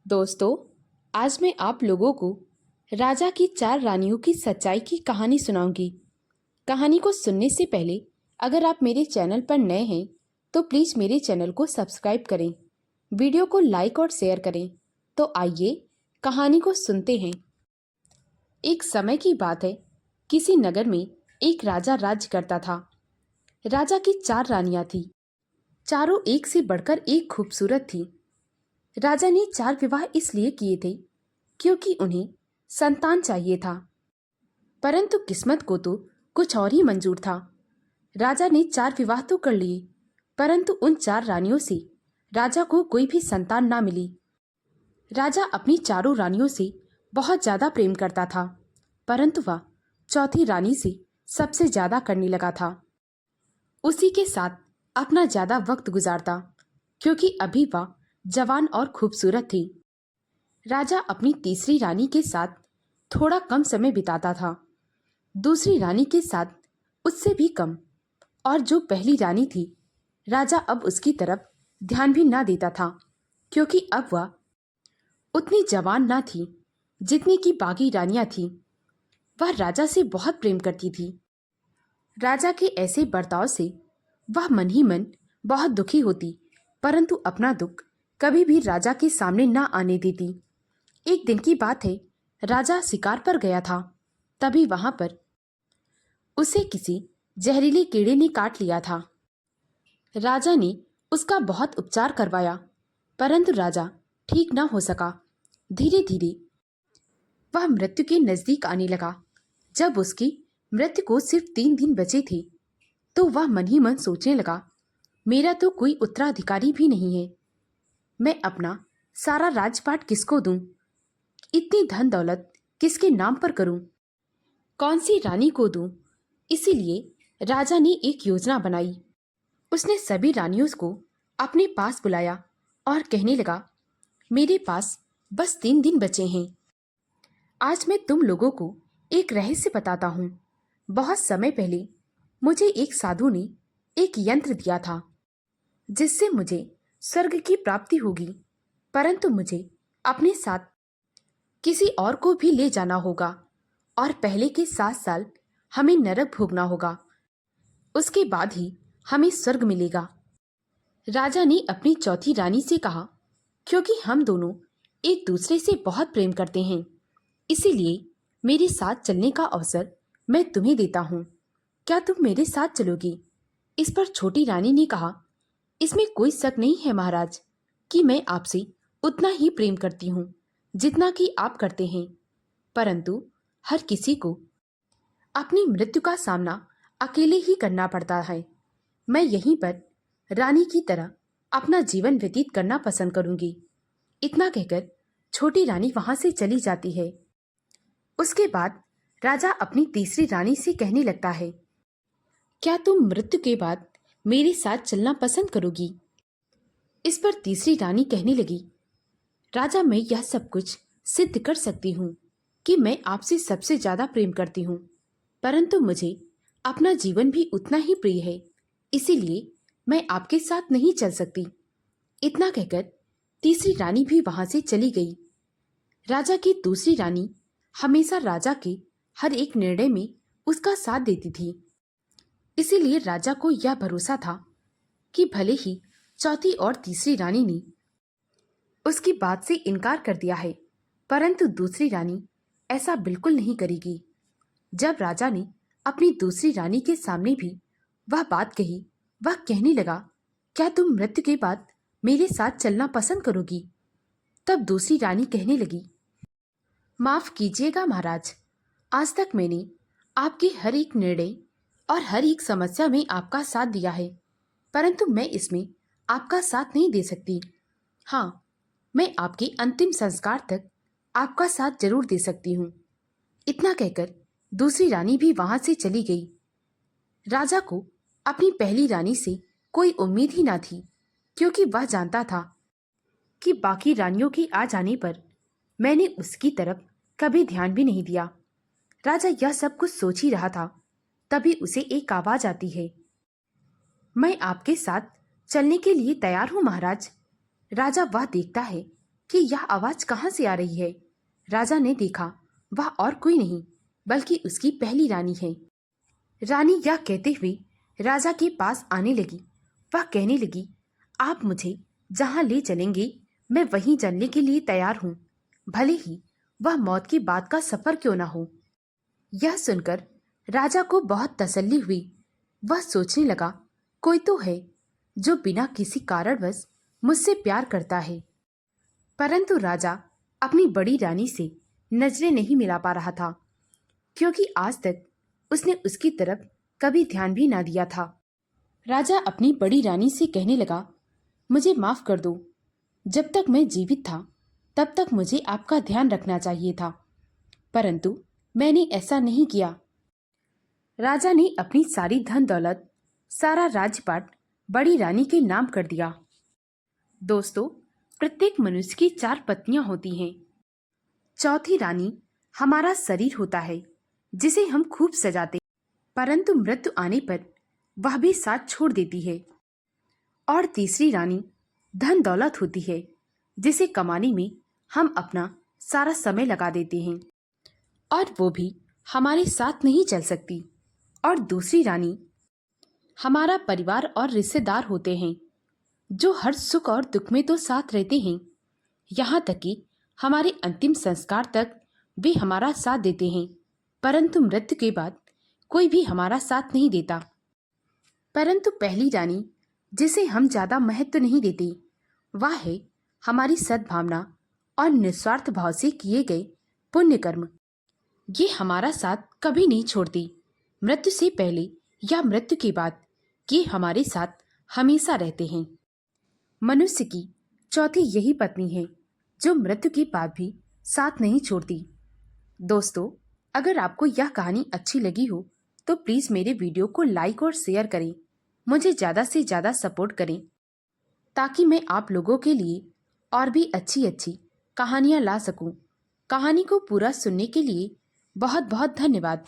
दोस्तों, आज मैं आप लोगों को राजा की चार रानियों की सच्चाई की कहानी सुनाऊंगी। कहानी को सुनने से पहले अगर आप मेरे चैनल पर नए हैं तो प्लीज़ मेरे चैनल को सब्सक्राइब करें, वीडियो को लाइक और शेयर करें। तो आइए कहानी को सुनते हैं। एक समय की बात है, किसी नगर में एक राजा राज्य करता था। राजा की चार रानियां थीं। चारों एक से बढ़कर एक खूबसूरत थी। राजा ने चार विवाह इसलिए किए थे क्योंकि उन्हें संतान चाहिए था, परंतु किस्मत को तो कुछ और ही मंजूर था। राजा ने चार विवाह तो कर लिए, परंतु उन चार रानियों से राजा को कोई भी संतान ना मिली। राजा अपनी चारों रानियों से बहुत ज्यादा प्रेम करता था, परंतु वह चौथी रानी से सबसे ज्यादा करने लगा था। उसी के साथ अपना ज्यादा वक्त गुजारता, क्योंकि अभी वह जवान और खूबसूरत थी। राजा अपनी तीसरी रानी के साथ थोड़ा कम समय बिताता था, दूसरी रानी के साथ उससे भी कम, और जो पहली रानी थी राजा अब उसकी तरफ ध्यान भी ना देता था, क्योंकि अब वह उतनी जवान ना थी जितनी की बाकी रानियां थीं। वह राजा से बहुत प्रेम करती थी। राजा के ऐसे बर्ताव से वह मन ही मन बहुत दुखी होती, परंतु अपना दुख कभी भी राजा के सामने ना आने देती। एक दिन की बात है, राजा शिकार पर गया था। तभी वहां पर उसे किसी जहरीले कीड़े ने काट लिया था। राजा ने उसका बहुत उपचार करवाया, परंतु राजा ठीक ना हो सका। धीरे धीरे वह मृत्यु के नजदीक आने लगा। जब उसकी मृत्यु को सिर्फ 3 दिन बचे थे तो वह मन ही मन सोचने लगा, मेरा तो कोई उत्तराधिकारी भी नहीं है। मैं अपना सारा राजपाट किसको दूं? इतनी धन दौलत किसके नाम पर करूं? कौन सी रानी को दूं? इसीलिए राजा ने एक योजना बनाई। उसने सभी रानियों को अपने पास बुलाया और कहने लगा, मेरे पास बस 3 दिन बचे हैं। आज मैं तुम लोगों को एक रहस्य बताता हूँ। बहुत समय पहले मुझे एक साधु ने एक यंत्र दिया था जिससे मुझे स्वर्ग की प्राप्ति होगी, परंतु मुझे अपने साथ किसी और को भी ले जाना होगा और पहले के 7 साल हमें नरक भोगना होगा। उसके बाद ही हमें स्वर्ग मिलेगा। राजा ने अपनी चौथी रानी से कहा, क्योंकि हम दोनों एक दूसरे से बहुत प्रेम करते हैं, इसीलिए मेरे साथ चलने का अवसर मैं तुम्हें देता हूँ। क्या तुम मेरे साथ चलोगी? इस पर छोटी रानी ने कहा, इसमें कोई शक नहीं है महाराज कि मैं आपसे उतना ही प्रेम करती हूँ जितना कि आप करते हैं, परंतु हर किसी को अपनी मृत्यु का सामना अकेले ही करना पड़ता है। मैं यहीं पर रानी की तरह अपना जीवन व्यतीत करना पसंद करूंगी। इतना कहकर छोटी रानी वहां से चली जाती है। उसके बाद राजा अपनी तीसरी रानी से कहने लगता है, क्या तुम मृत्यु के बाद मेरे साथ चलना पसंद करोगी? इस पर तीसरी रानी कहने लगी, राजा मैं यह सब कुछ सिद्ध कर सकती हूँ कि मैं आपसे सबसे ज्यादा प्रेम करती हूँ, परंतु मुझे अपना जीवन भी उतना ही प्रिय है, इसीलिए मैं आपके साथ नहीं चल सकती। इतना कहकर तीसरी रानी भी वहां से चली गई। राजा की दूसरी रानी हमेशा राजा के हर एक निर्णय में उसका साथ देती थी, इसीलिए राजा को यह भरोसा था कि भले ही चौथी और तीसरी रानी ने उसकी बात से इनकार कर दिया है, परंतु दूसरी रानी ऐसा बिल्कुल नहीं करेगी। जब राजा ने अपनी दूसरी रानी के सामने भी वह बात कही, वह कहने लगा, क्या तुम मृत्यु के बाद मेरे साथ चलना पसंद करोगी? तब दूसरी रानी कहने लगी, माफ कीजिएगा महाराज, आज तक मैंने आपके हर एक निर्णय और हर एक समस्या में आपका साथ दिया है, परंतु मैं इसमें आपका साथ नहीं दे सकती। हाँ, मैं आपके अंतिम संस्कार तक आपका साथ जरूर दे सकती हूँ। इतना कहकर दूसरी रानी भी वहां से चली गई। राजा को अपनी पहली रानी से कोई उम्मीद ही ना थी, क्योंकि वह जानता था कि बाकी रानियों के आ जाने पर मैंने उसकी तरफ कभी ध्यान भी नहीं दिया। राजा यह सब कुछ सोच ही रहा था, तभी उसे एक आवाज आती है, मैं आपके साथ चलने के लिए तैयार हूं महाराज। राजा वह देखता है कि यह आवाज कहाँ से आ रही है। राजा ने देखा, वह और कोई नहीं बल्कि उसकी पहली रानी है। रानी यह कहते हुए राजा के पास आने लगी। वह कहने लगी, आप मुझे जहाँ ले चलेंगे मैं वहीं चलने के लिए तैयार हूँ, भले ही वह मौत की बात का सफर क्यों ना हो। यह सुनकर राजा को बहुत तसल्ली हुई। वह सोचने लगा, कोई तो है जो बिना किसी कारणवश मुझसे प्यार करता है। परंतु राजा अपनी बड़ी रानी से नजरें नहीं मिला पा रहा था, क्योंकि आज तक उसने उसकी तरफ कभी ध्यान भी ना दिया था। राजा अपनी बड़ी रानी से कहने लगा, मुझे माफ कर दो, जब तक मैं जीवित था तब तक मुझे आपका ध्यान रखना चाहिए था, परंतु मैंने ऐसा नहीं किया। राजा ने अपनी सारी धन दौलत, सारा राजपाट बड़ी रानी के नाम कर दिया। दोस्तों, प्रत्येक मनुष्य की 4 पत्नियां होती हैं। चौथी रानी हमारा शरीर होता है, जिसे हम खूब सजाते, परंतु मृत्यु आने पर वह भी साथ छोड़ देती है। और तीसरी रानी धन दौलत होती है, जिसे कमाने में हम अपना सारा समय लगा देते हैं और वो भी हमारे साथ नहीं चल सकती। और दूसरी रानी हमारा परिवार और रिश्तेदार होते हैं, जो हर सुख और दुख में तो साथ रहते हैं, यहाँ तक कि हमारे अंतिम संस्कार तक भी हमारा साथ देते हैं, परंतु मृत्यु के बाद कोई भी हमारा साथ नहीं देता। परंतु पहली रानी, जिसे हम ज़्यादा महत्व नहीं देते, वह है हमारी सद्भावना और निस्वार्थ भाव से किए गए पुण्य कर्म। ये हमारा साथ कभी नहीं छोड़ती, मृत्यु से पहले या मृत्यु के बाद ये हमारे साथ हमेशा रहते हैं। मनुष्य की चौथी यही पत्नी है, जो मृत्यु के बाद भी साथ नहीं छोड़ती। दोस्तों, अगर आपको यह कहानी अच्छी लगी हो तो प्लीज़ मेरे वीडियो को लाइक और शेयर करें, मुझे ज़्यादा से ज़्यादा सपोर्ट करें, ताकि मैं आप लोगों के लिए और भी अच्छी अच्छी कहानियाँ ला सकूं। कहानी को पूरा सुनने के लिए बहुत बहुत धन्यवाद।